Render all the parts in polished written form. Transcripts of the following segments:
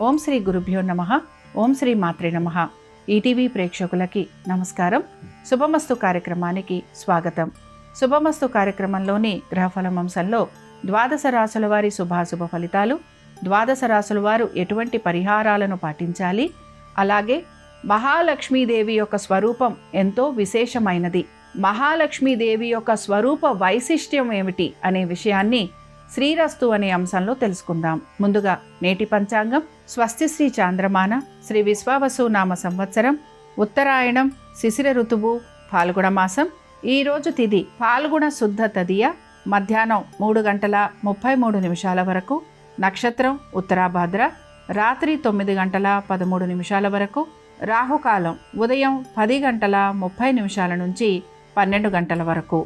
ఓం శ్రీ గురుభ్యో నమః. ఓం శ్రీ మాత్రే నమః. ఈటీవీ ప్రేక్షకులకి నమస్కారం. శుభమస్తు కార్యక్రమానికి స్వాగతం. శుభమస్తు కార్యక్రమంలోని గ్రహఫలం అంశంలో ద్వాదశ రాశుల వారి శుభాశుభ ఫలితాలు, ద్వాదశ రాశుల వారు ఎటువంటి పరిహారాలను పాటించాలి, అలాగే మహాలక్ష్మీదేవి యొక్క స్వరూపం ఎంతో విశేషమైనది, మహాలక్ష్మీదేవి యొక్క స్వరూప వైశిష్ట్యం ఏమిటి అనే విషయాన్ని శ్రీరస్తు అనే అంశంలో తెలుసుకుందాం. ముందుగా నేటి పంచాంగం. స్వస్తి శ్రీ చాంద్రమాన శ్రీ విశ్వావసు నామ సంవత్సరం, ఉత్తరాయణం, శిశిర ఋతువు, ఫాల్గుణ మాసం. ఈరోజు తిథి ఫాల్గుణ శుద్ధ తదియ, మధ్యాహ్నం 3:33 వరకు. నక్షత్రం ఉత్తరాభాద్ర, రాత్రి 9:13 వరకు. రాహుకాలం ఉదయం 10:30 నుంచి 12 వరకు.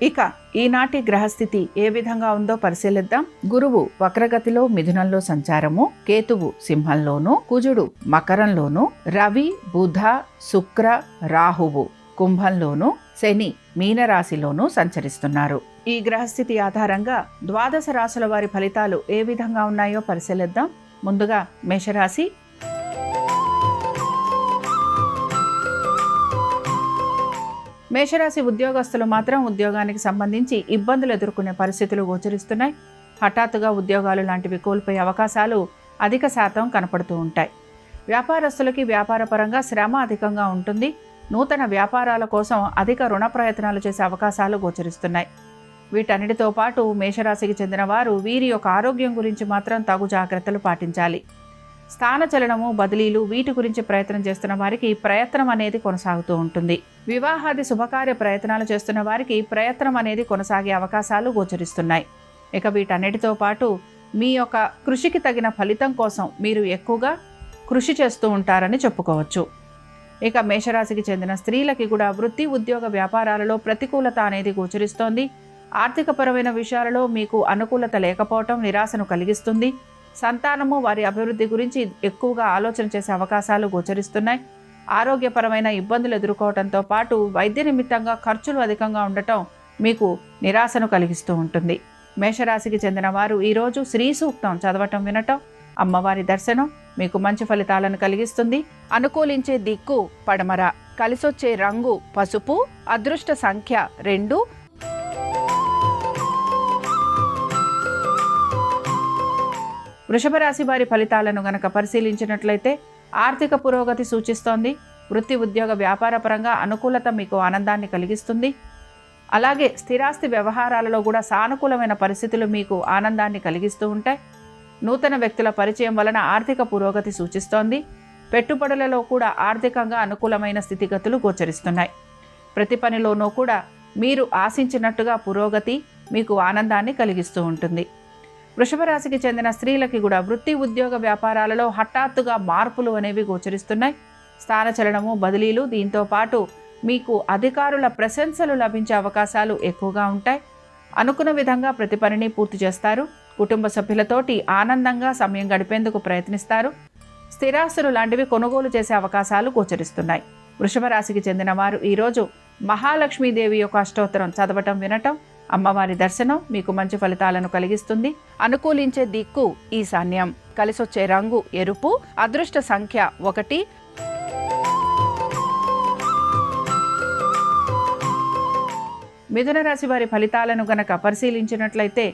ఇక ఈనాటి గ్రహస్థితి ఏ విధంగా ఉందో పరిశీలిద్దాం. గురువు వక్రగతిలో మిథునంలో సంచారము, కేతువు సింహంలోను, కుజుడు మకరంలోను, రవి, బుధ, శుక్ర, రాహువు కుంభంలోను, శని మీనరాశిలోనూ సంచరిస్తున్నారు. ఈ గ్రహస్థితి ఆధారంగా ద్వాదశ రాశుల వారి ఫలితాలు ఏ విధంగా ఉన్నాయో పరిశీలిద్దాం. ముందుగా మేషరాశి. మేషరాశి ఉద్యోగస్తులు మాత్రం ఉద్యోగానికి సంబంధించి ఇబ్బందులు ఎదుర్కొనే పరిస్థితులు గోచరిస్తున్నాయి. హఠాత్తుగా ఉద్యోగాలు లాంటివి కోల్పోయే అవకాశాలు అధిక శాతం కనపడుతూ ఉంటాయి. వ్యాపారస్తులకి వ్యాపారపరంగా శ్రమ అధికంగా ఉంటుంది. నూతన వ్యాపారాల కోసం అధిక రుణ ప్రయత్నాలు చేసే అవకాశాలు గోచరిస్తున్నాయి. వీటన్నిటితో పాటు మేషరాశికి చెందిన వారు వీరి యొక్క ఆరోగ్యం గురించి మాత్రం తగు జాగ్రత్తలు పాటించాలి. స్థానచలనము, బదిలీలు వీటి గురించి ప్రయత్నం చేస్తున్న వారికి ప్రయత్నం అనేది కొనసాగుతూ ఉంటుంది. వివాహాది శుభకార్య ప్రయత్నాలు చేస్తున్న వారికి ప్రయత్నం అనేది కొనసాగే అవకాశాలు గోచరిస్తున్నాయి. ఇక వీటన్నిటితో పాటు మీ యొక్క కృషికి తగిన ఫలితం కోసం మీరు ఎక్కువగా కృషి చేస్తూ ఉంటారని చెప్పుకోవచ్చు. ఇక మేషరాశికి చెందిన స్త్రీలకి కూడా వృత్తి, ఉద్యోగ, వ్యాపారాలలో ప్రతికూలత అనేది గోచరిస్తోంది. ఆర్థికపరమైన విషయాలలో మీకు అనుకూలత లేకపోవటం నిరాశను కలిగిస్తుంది. సంతానము, వారి అభివృద్ధి గురించి ఎక్కువగా ఆలోచన చేసే అవకాశాలు గోచరిస్తున్నాయి. ఆరోగ్యపరమైన ఇబ్బందులు ఎదుర్కోవడంతో పాటు వైద్య నిమిత్తంగా ఖర్చులు అధికంగా ఉండటం మీకు నిరాశను కలిగిస్తూ ఉంటుంది. మేషరాశికి చెందిన వారు ఈరోజు శ్రీ సూక్తం చదవటం, వినటం, అమ్మవారి దర్శనం మీకు మంచి ఫలితాలను కలిగిస్తుంది. అనుకూలించే దిక్కు పడమర, కలిసొచ్చే రంగు పసుపు, అదృష్ట సంఖ్య 2. వృషభ రాశి వారి ఫలితాలను గనక పరిశీలించినట్లయితే ఆర్థిక పురోగతి సూచిస్తోంది. వృత్తి, ఉద్యోగ, వ్యాపార పరంగా అనుకూలత మీకు ఆనందాన్ని కలిగిస్తుంది. అలాగే స్థిరాస్తి వ్యవహారాలలో కూడా సానుకూలమైన పరిస్థితులు మీకు ఆనందాన్ని కలిగిస్తూ ఉంటాయి. నూతన వ్యక్తుల పరిచయం వలన ఆర్థిక పురోగతి సూచిస్తోంది. పెట్టుబడులలో కూడా ఆర్థికంగా అనుకూలమైన స్థితిగతులు గోచరిస్తున్నాయి. ప్రతి పనిలోనూ కూడా మీరు ఆశించినట్టుగా పురోగతి మీకు ఆనందాన్ని కలిగిస్తూ ఉంటుంది. వృషభ రాశికి చెందిన స్త్రీలకి కూడా వృత్తి, ఉద్యోగ, వ్యాపారాలలో హఠాత్తుగా మార్పులు అనేవి గోచరిస్తున్నాయి. స్థానచలనము, బదిలీలు, దీంతో పాటు మీకు అధికారుల ప్రశంసలు లభించే అవకాశాలు ఎక్కువగా ఉంటాయి. అనుకున్న విధంగా ప్రతి పనిని పూర్తి చేస్తారు. కుటుంబ సభ్యులతోటి ఆనందంగా సమయం గడిపేందుకు ప్రయత్నిస్తారు. స్థిరాస్తులు లాంటివి కొనుగోలు చేసే అవకాశాలు గోచరిస్తున్నాయి. వృషభ రాశికి చెందిన వారు ఈరోజు మహాలక్ష్మీదేవి యొక్క అష్టోత్తరం చదవటం, వినటం, అమ్మవారి దర్శనం మీకు మంచి ఫలితాలను కలిగిస్తుంది. అనుకూలించే దిక్కు ఈశాన్యం, కలిసొచ్చే రంగు ఎరుపు, అదృష్ట సంఖ్య 1. మిథున రాశి వారి ఫలితాలను గనక పరిశీలించినట్లయితే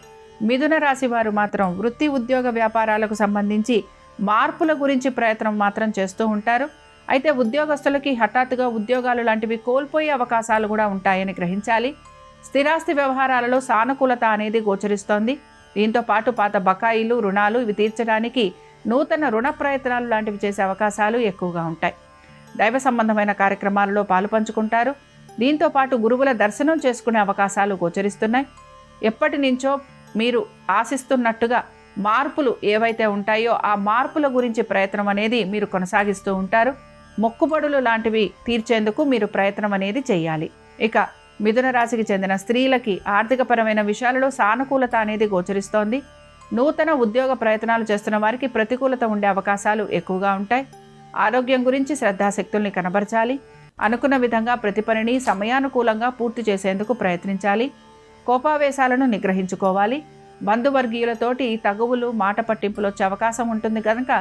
మిథున రాశి వారు మాత్రం వృత్తి, ఉద్యోగ, వ్యాపారాలకు సంబంధించి మార్పుల గురించి ప్రయత్నం మాత్రం చేస్తూ ఉంటారు. అయితే ఉద్యోగస్తులకి హఠాత్తుగా ఉద్యోగాలు లాంటివి కోల్పోయే అవకాశాలు కూడా ఉంటాయని గ్రహించాలి. స్థిరాస్తి వ్యవహారాలలో సానుకూలత అనేది గోచరిస్తోంది. దీంతో పాటు పాత బకాయిలు, రుణాలు ఇవి తీర్చడానికి నూతన రుణ ప్రయత్నాలు లాంటివి చేసే అవకాశాలు ఎక్కువగా ఉంటాయి. దైవ సంబంధమైన కార్యక్రమాలలో పాలు పంచుకుంటారు. దీంతో పాటు గురువుల దర్శనం చేసుకునే అవకాశాలు గోచరిస్తున్నాయి. ఎప్పటి నుంచో మీరు ఆశిస్తున్నట్టుగా మార్పులు ఏవైతే ఉంటాయో ఆ మార్పుల గురించి ప్రయత్నం అనేది మీరు కొనసాగిస్తూ ఉంటారు. మొక్కుబడులు లాంటివి తీర్చేందుకు మీరు ప్రయత్నం అనేది చేయాలి. ఇక మిథున రాశికి చెందిన స్త్రీలకి ఆర్థికపరమైన విషయాలలో సానుకూలత అనేది గోచరిస్తోంది. నూతన ఉద్యోగ ప్రయత్నాలు చేస్తున్న వారికి ప్రతికూలత ఉండే అవకాశాలు ఎక్కువగా ఉంటాయి. ఆరోగ్యం గురించి శ్రద్ధాశక్తుల్ని కనబరచాలి. అనుకున్న విధంగా ప్రతి పనిని సమయానుకూలంగా పూర్తి చేసేందుకు ప్రయత్నించాలి. కోపావేశాలను నిగ్రహించుకోవాలి. బంధువర్గీయులతోటి తగువులు, మాట పట్టింపులు వచ్చే అవకాశం ఉంటుంది కనుక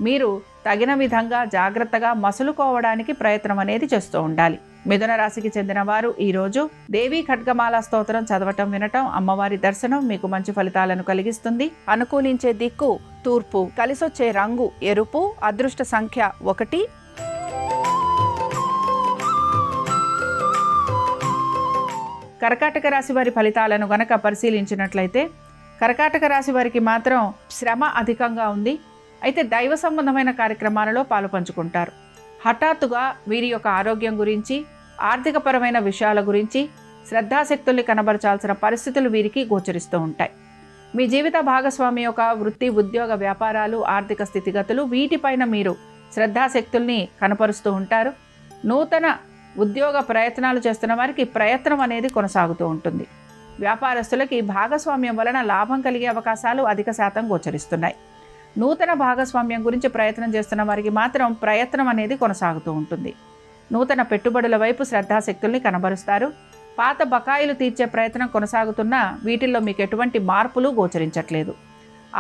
మీరు తగిన విధంగా జాగ్రత్తగా మసులుకోవడానికి ప్రయత్నం అనేది చేస్తూ ఉండాలి. మిథున రాశికి చెందిన వారు ఈరోజు దేవీ ఖడ్గమాల స్తోత్రం చదవటం వినటం, అమ్మవారి దర్శనం మీకు మంచి ఫలితాలను కలిగిస్తుంది. అనుకూలించే దిక్కు తూర్పు, కలిసొచ్చే రంగు ఎరుపు, అదృష్ట సంఖ్య 1. కర్కాటక రాశి వారి ఫలితాలను గనక పరిశీలించినట్లయితే కర్కాటక రాశి వారికి మాత్రం శ్రమ అధికంగా ఉంది. అయితే దైవ సంబంధమైన కార్యక్రమాలలో పాలు పంచుకుంటారు. హఠాత్తుగా వీరి యొక్క ఆరోగ్యం గురించి, ఆర్థికపరమైన విషయాల గురించి శ్రద్ధాశక్తుల్ని కనబరచాల్సిన పరిస్థితులు వీరికి గోచరిస్తూ ఉంటాయి. మీ జీవిత భాగస్వామి యొక్క వృత్తి, ఉద్యోగ, వ్యాపారాలు, ఆర్థిక స్థితిగతులు వీటిపైన మీరు శ్రద్ధాశక్తుల్ని కనపరుస్తూ ఉంటారు. నూతన ఉద్యోగ ప్రయత్నాలు చేస్తున్న వారికి ప్రయత్నం అనేది కొనసాగుతూ ఉంటుంది. వ్యాపారస్తులకి భాగస్వామ్యం వలన లాభం కలిగే అవకాశాలు అధిక శాతం గోచరిస్తున్నాయి. నూతన భాగస్వామ్యం గురించి ప్రయత్నం చేస్తున్న వారికి మాత్రం ప్రయత్నం అనేది కొనసాగుతూ ఉంటుంది. నూతన పెట్టుబడుల వైపు శ్రద్ధాశక్తుల్ని కనబరుస్తారు. పాత బకాయిలు తీర్చే ప్రయత్నం కొనసాగుతున్నా వీటిల్లో మీకు ఎటువంటి మార్పులు గోచరించట్లేదు.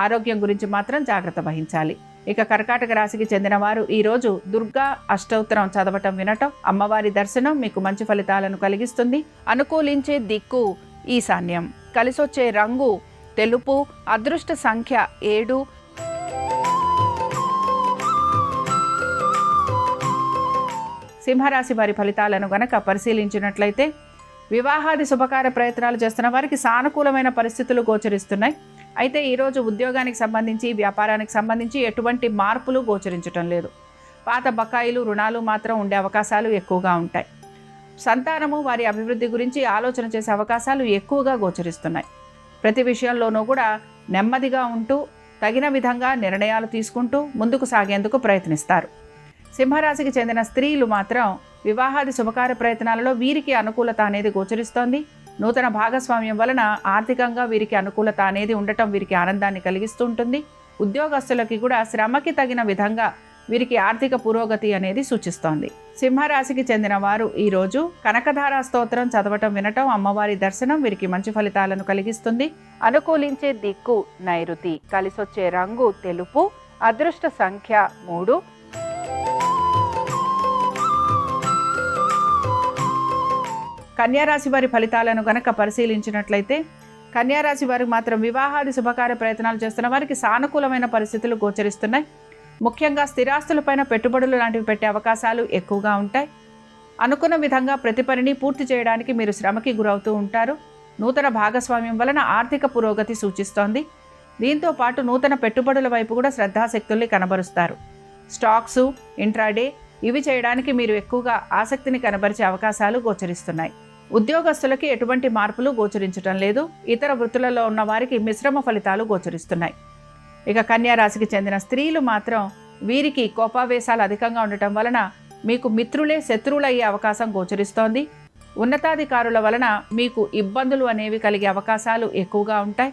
ఆరోగ్యం గురించి మాత్రం జాగ్రత్త వహించాలి. ఇక కర్కాటక రాశికి చెందిన వారు ఈరోజు దుర్గా అష్టోత్తరం చదవటం వినటం, అమ్మవారి దర్శనం మీకు మంచి ఫలితాలను కలిగిస్తుంది. అనుకూలించే దిక్కు ఈశాన్యం, కలిసొచ్చే రంగు తెలుపు, అదృష్ట సంఖ్య 7. సింహరాశి వారి ఫలితాలను గనక పరిశీలించినట్లయితే వివాహాది శుభకార్య ప్రయత్నాలు చేస్తున్న వారికి సానుకూలమైన పరిస్థితులు గోచరిస్తున్నాయి. అయితే ఈరోజు ఉద్యోగానికి సంబంధించి, వ్యాపారానికి సంబంధించి ఎటువంటి మార్పులు గోచరించటం లేదు. పాత బకాయిలు, రుణాలు మాత్రం ఉండే అవకాశాలు ఎక్కువగా ఉంటాయి. సంతానము వారి అభివృద్ధి గురించి ఆలోచన చేసే అవకాశాలు ఎక్కువగా గోచరిస్తున్నాయి. ప్రతి విషయంలోనూ కూడా నెమ్మదిగా ఉంటూ తగిన విధంగా నిర్ణయాలు తీసుకుంటూ ముందుకు సాగేందుకు ప్రయత్నిస్తారు. సింహరాశికి చెందిన స్త్రీలు మాత్రం వివాహాది శుభకార్య ప్రయత్నాలలో వీరికి అనుకూలత అనేది గోచరిస్తోంది. నూతన భాగస్వామ్యం వలన ఆర్థికంగా వీరికి అనుకూలత అనేది ఉండటం వీరికి ఆనందాన్ని కలిగిస్తూ ఉంటుంది. ఉద్యోగస్తులకి కూడా శ్రమకి తగిన విధంగా వీరికి ఆర్థిక పురోగతి అనేది సూచిస్తోంది. సింహరాశికి చెందిన వారు ఈరోజు కనకధార స్తోత్రం చదవటం వినటం, అమ్మవారి దర్శనం వీరికి మంచి ఫలితాలను కలిగిస్తుంది. అనుకూలించే దిక్కు నైరుతి, కలిసొచ్చే రంగు తెలుపు, అదృష్ట సంఖ్య 3. కన్యారాశి వారి ఫలితాలను గనక పరిశీలించినట్లయితే కన్యారాశి వారికి మాత్రం వివాహాది శుభకార్య ప్రయత్నాలు చేస్తున్న వారికి సానుకూలమైన పరిస్థితులు గోచరిస్తున్నాయి. ముఖ్యంగా స్థిరాస్తులపైన పెట్టుబడులు లాంటివి పెట్టే అవకాశాలు ఎక్కువగా ఉంటాయి. అనుకున్న విధంగా ప్రతి పనిని పూర్తి చేయడానికి మీరు శ్రమకి గురవుతూ ఉంటారు. నూతన భాగస్వామ్యం వలన ఆర్థిక పురోగతి సూచిస్తోంది. దీంతో పాటు నూతన పెట్టుబడుల వైపు కూడా శ్రద్ధాశక్తుల్ని కనబరుస్తారు. స్టాక్సు, ఇంట్రాడే ఇవి చేయడానికి మీరు ఎక్కువగా ఆసక్తిని కనబరిచే అవకాశాలు గోచరిస్తున్నాయి. ఉద్యోగస్తులకి ఎటువంటి మార్పులు గోచరించడం లేదు. ఇతర వృత్తులలో ఉన్న వారికి మిశ్రమ ఫలితాలు గోచరిస్తున్నాయి. ఇక కన్యా రాశికి చెందిన స్త్రీలు మాత్రం వీరికి కోపావేశాలు అధికంగా ఉండటం వలన మీకు మిత్రులే శత్రువులయ్యే అవకాశం గోచరిస్తోంది. ఉన్నతాధికారుల వలన మీకు ఇబ్బందులు అనేవి కలిగే అవకాశాలు ఎక్కువగా ఉంటాయి.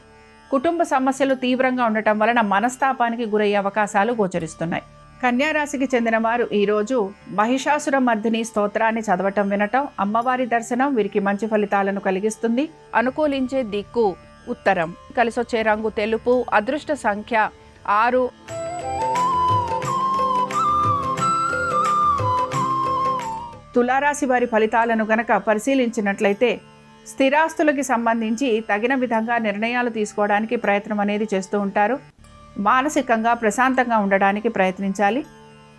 కుటుంబ సమస్యలు తీవ్రంగా ఉండటం వలన మనస్తాపానికి గురయ్యే అవకాశాలు గోచరిస్తున్నాయి. కన్యారాశికి చెందిన వారు ఈరోజు మహిషాసుర మర్దిని స్తోత్రాన్ని చదవటం వినటం, అమ్మవారి దర్శనం వీరికి మంచి ఫలితాలను కలిగిస్తుంది. అనుకూలించే దిక్కు ఉత్తరం, కలిసొచ్చే రంగు తెలుపు, అదృష్ట సంఖ్య 6. తులారాశి వారి ఫలితాలను గనక పరిశీలించినట్లయితే స్థిరాస్తులకి సంబంధించి తగిన విధంగా నిర్ణయాలు తీసుకోవడానికి ప్రయత్నం అనేది చేస్తూ ఉంటారు. మానసికంగా ప్రశాంతంగా ఉండడానికి ప్రయత్నించాలి.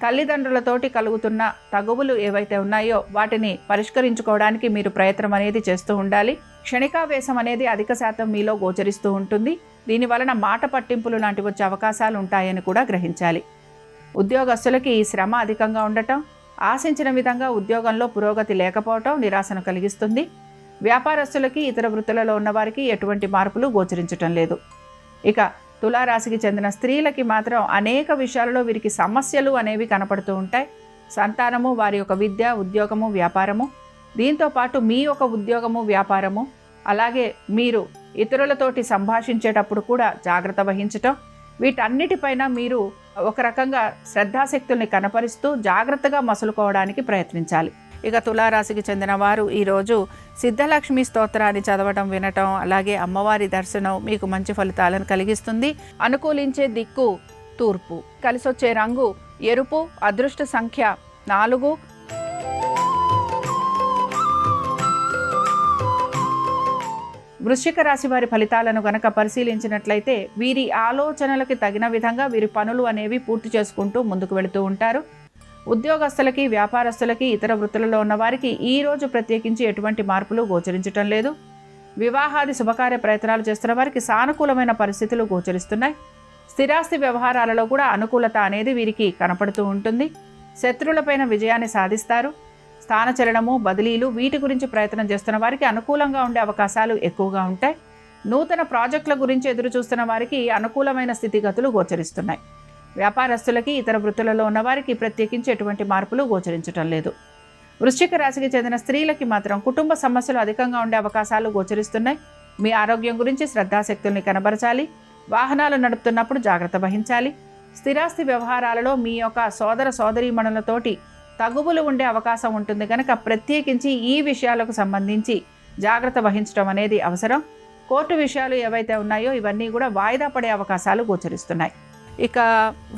తల్లిదండ్రులతోటి కలుగుతున్న తగువులు ఏవైతే ఉన్నాయో వాటిని పరిష్కరించుకోవడానికి మీరు ప్రయత్నం అనేది చేస్తూ ఉండాలి. క్షణికావేశం అనేది అధిక శాతం మీలో గోచరిస్తూ ఉంటుంది. దీనివలన మాట పట్టింపులు లాంటివి వచ్చే అవకాశాలు ఉంటాయని కూడా గ్రహించాలి. ఉద్యోగస్తులకి ఈ శ్రమ అధికంగా ఉండటం, ఆశించిన విధంగా ఉద్యోగంలో పురోగతి లేకపోవటం నిరాశను కలిగిస్తుంది. వ్యాపారస్తులకి, ఇతర వృత్తులలో ఉన్నవారికి ఎటువంటి మార్పులు గోచరించటం లేదు. ఇక తులారాశికి చెందిన స్త్రీలకి మాత్రం అనేక విషయాలలో వీరికి సమస్యలు అనేవి కనపడుతూ ఉంటాయి. సంతానము, వారి యొక్క విద్య, ఉద్యోగము, వ్యాపారము, దీంతో పాటు మీ యొక్క ఉద్యోగము, వ్యాపారము, అలాగే మీరు ఇతరులతోటి సంభాషించేటప్పుడు కూడా జాగ్రత్త వహించటం, వీటన్నిటిపైన మీరు ఒక రకంగా శ్రద్ధాశక్తుల్ని కనపరుస్తూ జాగ్రత్తగా మసులుకోవడానికి ప్రయత్నించాలి. ఇక తులారాశికి చెందిన వారు ఈరోజు సిద్ధలక్ష్మి స్తోత్రాన్ని చదవటం వినటం, అలాగే అమ్మవారి దర్శనం మీకు మంచి ఫలితాలను కలిగిస్తుంది. అనుకూలించే దిక్కు తూర్పు. కలిసొచ్చే రంగు ఎరుపు. అదృష్ట సంఖ్య 4. వృశ్చిక రాశి వారి ఫలితాలను గనక పరిశీలించినట్లయితే వీరి ఆలోచనలకి తగిన విధంగా వీరి పనులు అనేవి పూర్తి చేసుకుంటూ ముందుకు వెళుతూ ఉంటారు. ఉద్యోగస్తులకి, వ్యాపారస్తులకి, ఇతర వృత్తులలో ఉన్న వారికి ఈ రోజు ప్రత్యేకించి ఎటువంటి మార్పులు గోచరించటం లేదు. వివాహాది శుభకార్య ప్రయత్నాలు చేస్తున్న వారికి సానుకూలమైన పరిస్థితులు గోచరిస్తున్నాయి. స్థిరాస్తి వ్యవహారాలలో కూడా అనుకూలత అనేది వీరికి కనపడుతూ ఉంటుంది. శత్రువులపైన విజయాన్ని సాధిస్తారు. స్థానచలనము, బదిలీలు వీటి గురించి ప్రయత్నం చేస్తున్న వారికి అనుకూలంగా ఉండే అవకాశాలు ఎక్కువగా ఉంటాయి. నూతన ప్రాజెక్టుల గురించి ఎదురు చూస్తున్న వారికి అనుకూలమైన స్థితిగతులు గోచరిస్తున్నాయి. వ్యాపారస్తులకి, ఇతర వృత్తులలో ఉన్న వారికి ప్రత్యేకించి ఎటువంటి మార్పులు గోచరించటం లేదు. వృశ్చిక రాశికి చెందిన స్త్రీలకి మాత్రం కుటుంబ సమస్యలు అధికంగా ఉండే అవకాశాలు గోచరిస్తున్నాయి. మీ ఆరోగ్యం గురించి శ్రద్ధాశక్తుల్ని కనబరచాలి. వాహనాలు నడుపుతున్నప్పుడు జాగ్రత్త వహించాలి. స్థిరాస్తి వ్యవహారాలలో మీ యొక్క సోదర సోదరీమణులతోటి తగువులు ఉండే అవకాశం ఉంటుంది కనుక ప్రత్యేకించి ఈ విషయాలకు సంబంధించి జాగ్రత్త వహించడం అనేది అవసరం. కోర్టు విషయాలు ఏవైతే ఉన్నాయో ఇవన్నీ కూడా వాయిదా పడే అవకాశాలు గోచరిస్తున్నాయి. ఇక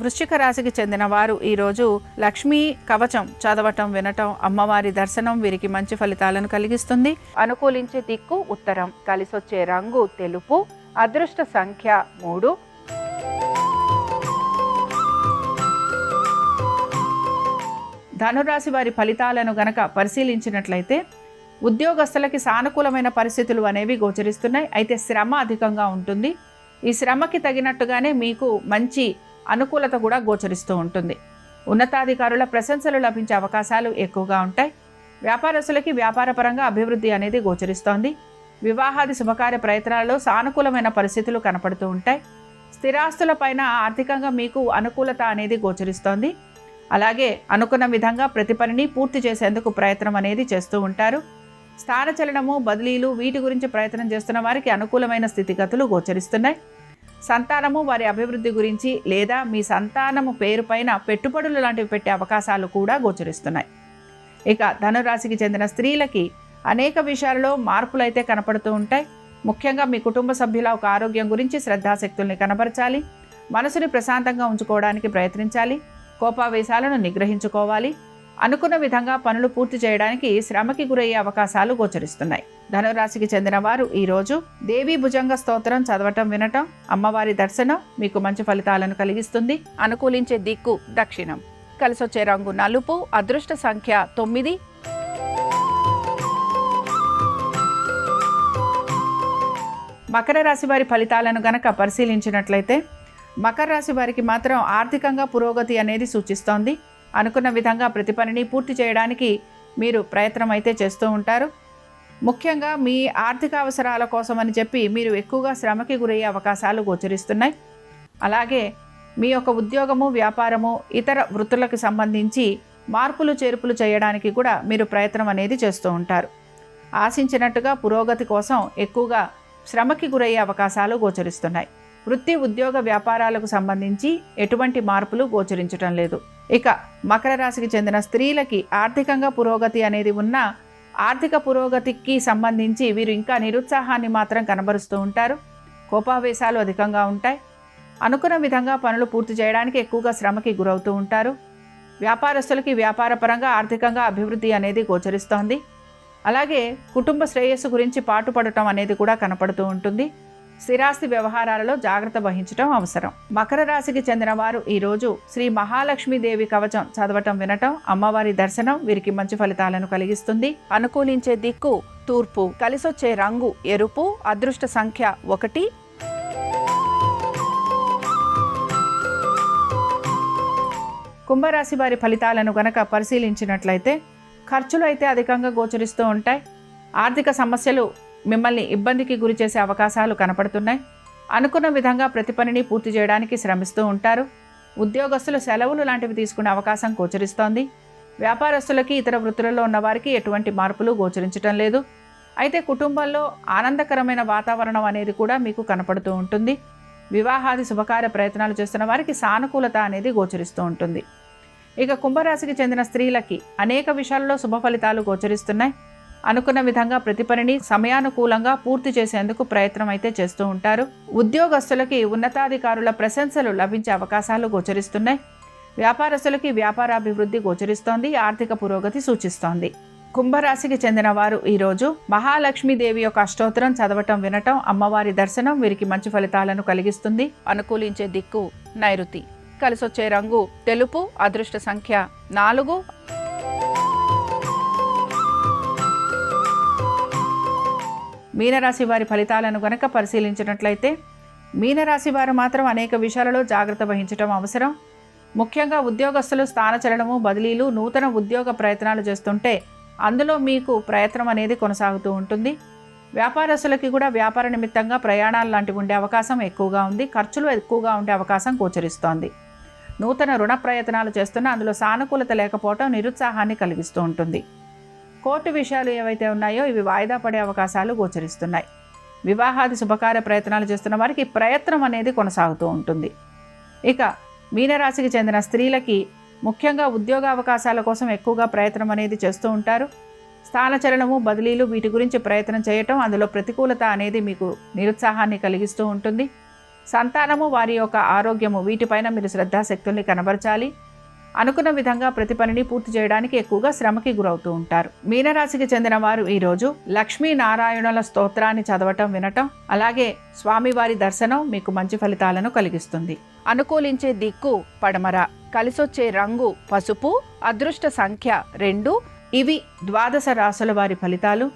వృశ్చిక రాశికి చెందిన వారు ఈరోజు లక్ష్మీ కవచం చదవటం, వినటం, అమ్మవారి దర్శనం వీరికి మంచి ఫలితాలను కలిగిస్తుంది. అనుకూలించే దిక్కు ఉత్తరం. కలిసొచ్చే రంగు తెలుపు. అదృష్ట సంఖ్య 3. ధనురాశి వారి ఫలితాలను గనక పరిశీలించినట్లయితే ఉద్యోగస్తులకి సానుకూలమైన పరిస్థితులు అనేవి గోచరిస్తున్నాయి. అయితే శ్రమ అధికంగా ఉంటుంది. ఈ శ్రమకి తగినట్టుగానే మీకు మంచి అనుకూలత కూడా గోచరిస్తూ ఉంటుంది. ఉన్నతాధికారుల ప్రశంసలు లభించే అవకాశాలు ఎక్కువగా ఉంటాయి. వ్యాపారస్తులకి వ్యాపారపరంగా అభివృద్ధి అనేది గోచరిస్తోంది. వివాహాది శుభకార్య ప్రయత్నాలలో సానుకూలమైన పరిస్థితులు కనపడుతూ ఉంటాయి. స్థిరాస్తులపైన ఆర్థికంగా మీకు అనుకూలత అనేది గోచరిస్తోంది. అలాగే అనుకున్న విధంగా ప్రతి పనిని పూర్తి చేసేందుకు ప్రయత్నం అనేది చేస్తూ ఉంటారు. స్థానచలనము, బదిలీలు వీటి గురించి ప్రయత్నం చేస్తున్న వారికి అనుకూలమైన స్థితిగతులు గోచరిస్తున్నాయి. సంతానము, వారి అభివృద్ధి గురించి లేదా మీ సంతానము పేరు పైన పెట్టుబడులు లాంటివి పెట్టే అవకాశాలు కూడా గోచరిస్తున్నాయి. ఇక ధనురాశికి చెందిన స్త్రీలకి అనేక విషయాలలో మార్పులు అయితే కనపడుతూ ఉంటాయి. ముఖ్యంగా మీ కుటుంబ సభ్యుల ఒక ఆరోగ్యం గురించి శ్రద్ధాశక్తుల్ని కనబరచాలి. మనసుని ప్రశాంతంగా ఉంచుకోవడానికి ప్రయత్నించాలి. కోపావేశాలను నిగ్రహించుకోవాలి. అనుకున్న విధంగా పనులు పూర్తి చేయడానికి శ్రమకి గురయ్యే అవకాశాలు గోచరిస్తున్నాయి. ధనురాశికి చెందిన వారు ఈరోజు దేవీ భుజంగ స్తోత్రం చదవటం, వినటం, అమ్మవారి దర్శనం మీకు మంచి ఫలితాలను కలిగిస్తుంది. అనుకూలించే దిక్కు దక్షిణం. కలిసొచ్చే రంగు నలుపు. అదృష్ట సంఖ్య 9. మకర రాశి వారి ఫలితాలను గనక పరిశీలించినట్లయితే మకర రాశి వారికి మాత్రం ఆర్థికంగా పురోగతి అనేది సూచిస్తోంది. అనుకున్న విధంగా ప్రతి పనిని పూర్తి చేయడానికి మీరు ప్రయత్నం అయితే చేస్తూ ఉంటారు. ముఖ్యంగా మీ ఆర్థిక అవసరాల కోసమని చెప్పి మీరు ఎక్కువగా శ్రమకి గురయ్యే అవకాశాలు గోచరిస్తున్నాయి. అలాగే మీ యొక్క ఉద్యోగము, వ్యాపారము, ఇతర వృత్తులకు సంబంధించి మార్పులు చేర్పులు చేయడానికి కూడా మీరు ప్రయత్నం అనేది చేస్తూ ఉంటారు. ఆశించినట్టుగా పురోగతి కోసం ఎక్కువగా శ్రమకి గురయ్యే అవకాశాలు గోచరిస్తున్నాయి. వృత్తి, ఉద్యోగ, వ్యాపారాలకు సంబంధించి ఎటువంటి మార్పులు గోచరించటం లేదు. ఇక మకర రాశికి చెందిన స్త్రీలకి ఆర్థికంగా పురోగతి అనేది ఉన్నా ఆర్థిక పురోగతికి సంబంధించి వీరు ఇంకా నిరుత్సాహాన్ని మాత్రం కనబరుస్తూ ఉంటారు. కోపావేశాలు అధికంగా ఉంటాయి. అనుకున్న విధంగా పనులు పూర్తి చేయడానికి ఎక్కువగా శ్రమకి గురవుతూ ఉంటారు. వ్యాపారస్తులకి వ్యాపారపరంగా ఆర్థికంగా అభివృద్ధి అనేది గోచరిస్తోంది. అలాగే కుటుంబ శ్రేయస్సు గురించి పాటుపడటం అనేది కూడా కనపడుతూ ఉంటుంది. స్థిరాస్తి వ్యవహారాలలో జాగ్రత్త వహించడం అవసరం. మకర రాశికి చెందిన వారు ఈరోజు శ్రీ మహాలక్ష్మీదేవి కవచం చదవటం, వినటం, అమ్మవారి దర్శనం వీరికి మంచి ఫలితాలను కలిగిస్తుంది. అనుకూలించే దిక్కు తూర్పు. కలిసొచ్చే రంగు ఎరుపు. అదృష్ట సంఖ్య 1. కుంభరాశి వారి ఫలితాలను గనక పరిశీలించినట్లయితే ఖర్చులు అయితే అధికంగా గోచరిస్తూ ఉంటాయి. ఆర్థిక సమస్యలు మిమ్మల్ని ఇబ్బందికి గురి చేసే అవకాశాలు కనపడుతున్నాయి. అనుకున్న విధంగా ప్రతి పనిని పూర్తి చేయడానికి శ్రమిస్తూ ఉంటారు. ఉద్యోగస్తులు సెలవులు లాంటివి తీసుకునే అవకాశం గోచరిస్తోంది. వ్యాపారస్తులకి, ఇతర వృత్తులలో ఉన్న వారికి ఎటువంటి మార్పులు గోచరించడం లేదు. అయితే కుటుంబంలో ఆనందకరమైన వాతావరణం అనేది కూడా మీకు కనపడుతూ ఉంటుంది. వివాహాది శుభకార్య ప్రయత్నాలు చేస్తున్న వారికి సానుకూలత అనేది గోచరిస్తూ ఉంటుంది. ఇక కుంభరాశికి చెందిన స్త్రీలకి అనేక విషయాల్లో శుభ ఫలితాలు గోచరిస్తున్నాయి. అనుకున్న విధంగా ప్రతి పనిని సమయానుకూలంగా పూర్తి చేసేందుకు ప్రయత్నం అయితే చేస్తూ ఉంటారు. ఉద్యోగస్తులకి ఉన్నతాధికారుల ప్రశంసలు లభించే అవకాశాలు గోచరిస్తున్నాయి. వ్యాపారస్తులకి వ్యాపారాభివృద్ధి గోచరిస్తోంది. ఆర్థిక పురోగతి సూచిస్తోంది. కుంభరాశికి చెందిన వారు ఈరోజు మహాలక్ష్మీదేవి యొక్క అష్టోత్తరం చదవటం, వినటం, అమ్మవారి దర్శనం వీరికి మంచి ఫలితాలను కలిగిస్తుంది. అనుకూలించే దిక్కు నైరుతి. కలిసొచ్చే రంగు తెలుపు. అదృష్ట సంఖ్య 4. మీనరాశి వారి ఫలితాలను గనక పరిశీలించినట్లయితే మీనరాశి వారు మాత్రం అనేక విషయాలలో జాగ్రత్త వహించడం అవసరం. ముఖ్యంగా ఉద్యోగస్తులు స్థానచలనము, బదిలీలు, నూతన ఉద్యోగ ప్రయత్నాలు చేస్తుంటే అందులో మీకు ప్రయత్నం అనేది కొనసాగుతూ ఉంటుంది. వ్యాపారస్తులకి కూడా వ్యాపార నిమిత్తంగా ప్రయాణాలు లాంటివి ఉండే అవకాశం ఎక్కువగా ఉంది. ఖర్చులు ఎక్కువగా ఉండే అవకాశం గోచరిస్తోంది. నూతన రుణ ప్రయత్నాలు చేస్తున్నా అందులో సానుకూలత లేకపోవడం నిరుత్సాహాన్ని కలిగిస్తూ ఉంటుంది. కోర్టు విషయాలు ఏవైతే ఉన్నాయో ఇవి వాయిదా పడే అవకాశాలు గోచరిస్తున్నాయి. వివాహాది శుభకార్య ప్రయత్నాలు చేస్తున్న వారికి ప్రయత్నం అనేది కొనసాగుతూ ఉంటుంది. ఇక మీనరాశికి చెందిన స్త్రీలకి ముఖ్యంగా ఉద్యోగ అవకాశాల కోసం ఎక్కువగా ప్రయత్నం అనేది చేస్తూ ఉంటారు. స్థానచలనము, బదిలీలు వీటి గురించి ప్రయత్నం చేయటం, అందులో ప్రతికూలత అనేది మీకు నిరుత్సాహాన్ని కలిగిస్తూ ఉంటుంది. సంతానము, వారి యొక్క ఆరోగ్యము వీటిపైన మీరు శ్రద్ధాశక్తుల్ని కనబరచాలి. అనుకున్న విధంగా ప్రతి పనిని పూర్తి చేయడానికి ఎక్కువగా శ్రమకి గురవుతూ ఉంటారు. మీనరాశికి చెందిన వారు ఈరోజు లక్ష్మీనారాయణుల స్తోత్రాన్ని చదవటం, వినటం, అలాగే స్వామివారి దర్శనం మీకు మంచి ఫలితాలను కలిగిస్తుంది. అనుకూలించే దిక్కు పడమర. కలిసొచ్చే రంగు పసుపు. అదృష్ట సంఖ్య 2. ఇవి ద్వాదశ రాశుల వారి ఫలితాలు.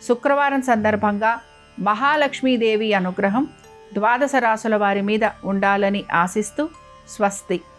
శుక్రవారం సందర్భంగా మహాలక్ష్మీదేవి అనుగ్రహం ద్వాదశ రాశుల వారి మీద ఉండాలని ఆశిస్తూ స్వస్తి.